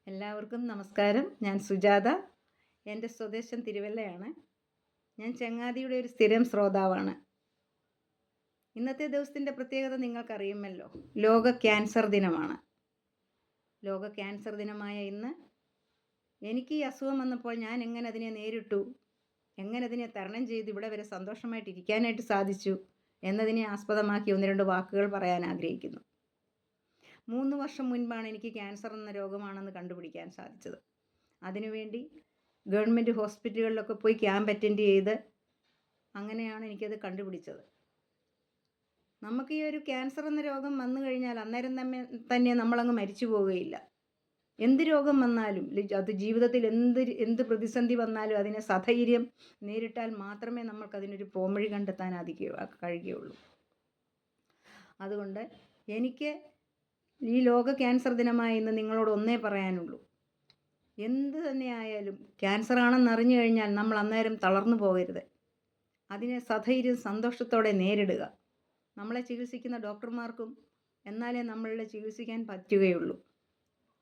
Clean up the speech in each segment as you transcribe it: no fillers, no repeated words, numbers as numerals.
എല്ലാവർക്കും നമസ്കാരം. ഞാൻ സുജാത. എൻ്റെ സ്വദേശം തിരുവല്ലയാണ്. ഞാൻ ചങ്ങാതിയുടെ ഒരു സ്ഥിരം ശ്രോതാവാണ്. ഇന്നത്തെ ദിവസത്തിൻ്റെ പ്രത്യേകത നിങ്ങൾക്കറിയുമല്ലോ. ലോക ക്യാൻസർ ദിനമാണ്. ലോക ക്യാൻസർ ദിനമായ ഇന്ന് എനിക്ക് ഈ അസുഖം വന്നപ്പോൾ ഞാൻ എങ്ങനെ അതിനെ നേരിട്ടു, എങ്ങനെ അതിനെ തരണം ചെയ്ത് ഇവിടെ വരെ സന്തോഷമായിട്ട് ഇരിക്കാനായിട്ട് സാധിച്ചു എന്നതിനെ ആസ്പദമാക്കി ഒന്ന് രണ്ട് വാക്കുകൾ പറയാൻ ആഗ്രഹിക്കുന്നു. 3 വർഷം മുൻപാണ് എനിക്ക് ക്യാൻസർ എന്ന രോഗമാണെന്ന് കണ്ടുപിടിക്കാൻ സാധിച്ചത്. അതിനുവേണ്ടി ഗവൺമെൻറ് ഹോസ്പിറ്റലുകളിലൊക്കെ പോയി ക്യാമ്പ് അറ്റൻഡ് ചെയ്ത് അങ്ങനെയാണ് എനിക്കത് കണ്ടുപിടിച്ചത്. നമുക്ക് ഈ ഒരു ക്യാൻസർ എന്ന രോഗം വന്നു കഴിഞ്ഞാൽ അന്നേരം തന്നെ നമ്മളങ്ങ് മരിച്ചു പോവുകയില്ല. എന്ത് രോഗം വന്നാലും അത് ജീവിതത്തിൽ എന്ത് പ്രതിസന്ധി വന്നാലും അതിനെ സധൈര്യം നേരിട്ടാൽ മാത്രമേ നമ്മൾക്കതിനൊരു പോംവഴി കണ്ടെത്താൻ കഴിയുകയുള്ളൂ. അതുകൊണ്ട് എനിക്ക് ഈ ലോക ക്യാൻസർ ദിനമായ ഇന്ന് നിങ്ങളോട് ഒന്നേ പറയാനുള്ളൂ. എന്ത് തന്നെയായാലും ക്യാൻസർ ആണെന്ന് അറിഞ്ഞു കഴിഞ്ഞാൽ നമ്മൾ അന്നേരം തളർന്നു പോകരുത്. അതിനെ സധൈര്യം സന്തോഷത്തോടെ നേരിടുക. നമ്മളെ ചികിത്സിക്കുന്ന ഡോക്ടർമാർക്കും എന്നാലേ നമ്മളെ ചികിത്സിക്കാൻ പറ്റുകയുള്ളൂ.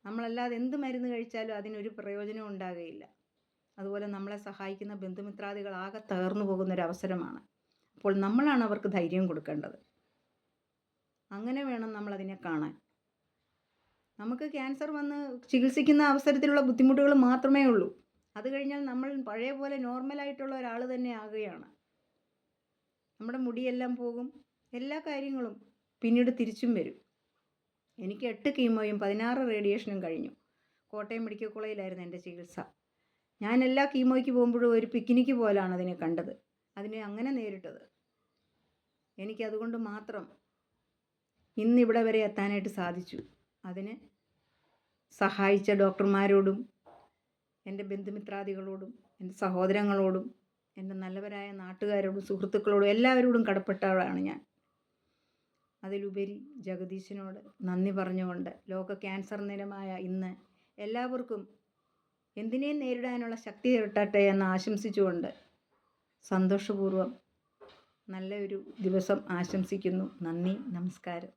നമ്മളല്ലാതെ എന്ത് മരുന്ന് കഴിച്ചാലും അതിനൊരു പ്രയോജനവും ഉണ്ടാകുകയില്ല. അതുപോലെ നമ്മളെ സഹായിക്കുന്ന ബന്ധുമിത്രാദികൾ ആകെ തകർന്നു പോകുന്നൊരവസരമാണ്. അപ്പോൾ നമ്മളാണ് അവർക്ക് ധൈര്യം കൊടുക്കേണ്ടത്. അങ്ങനെ വേണം നമ്മളതിനെ കാണാൻ. നമുക്ക് ക്യാൻസർ വന്ന് ചികിത്സിക്കുന്ന അവസരത്തിലുള്ള ബുദ്ധിമുട്ടുകൾ മാത്രമേ ഉള്ളൂ. അത് കഴിഞ്ഞാൽ നമ്മൾ പഴയ പോലെ നോർമലായിട്ടുള്ള ഒരാൾ തന്നെ ആകുകയാണ്. നമ്മുടെ മുടിയെല്ലാം പോകും, എല്ലാ കാര്യങ്ങളും പിന്നീട് തിരിച്ചും വരും. എനിക്ക് 8 കീമോയും 16 റേഡിയേഷനും കഴിഞ്ഞു. കോട്ടയം മെഡിക്കൽ കോളേജിലായിരുന്നു എൻ്റെ ചികിത്സ. ഞാൻ എല്ലാ കീമോയ്ക്ക് പോകുമ്പോഴും ഒരു പിക്നിക്ക് പോലാണ് അതിനെ കണ്ടത്, അതിനെ അങ്ങനെ നേരിട്ടത്. എനിക്കതുകൊണ്ട് മാത്രം ഇന്നിവിടെ വരെ എത്താനായിട്ട് സാധിച്ചു. അതിന് സഹായിച്ച ഡോക്ടർമാരോടും എൻ്റെ ബന്ധുമിത്രാദികളോടും എൻ്റെ സഹോദരങ്ങളോടും എൻ്റെ നല്ലവരായ നാട്ടുകാരോടും സുഹൃത്തുക്കളോടും എല്ലാവരോടും കടപ്പെട്ടവളാണ് ഞാൻ. അതിലുപരി ജഗദീശനോട് നന്ദി പറഞ്ഞുകൊണ്ട് ലോക ക്യാൻസർ ദിനമായ ഇന്ന് എല്ലാവർക്കും എന്തിനേയും നേരിടാനുള്ള ശക്തി കിട്ടട്ടെ എന്ന് ആശംസിച്ചുകൊണ്ട് സന്തോഷപൂർവ്വം നല്ലൊരു ദിവസം ആശംസിക്കുന്നു. നന്ദി, നമസ്കാരം.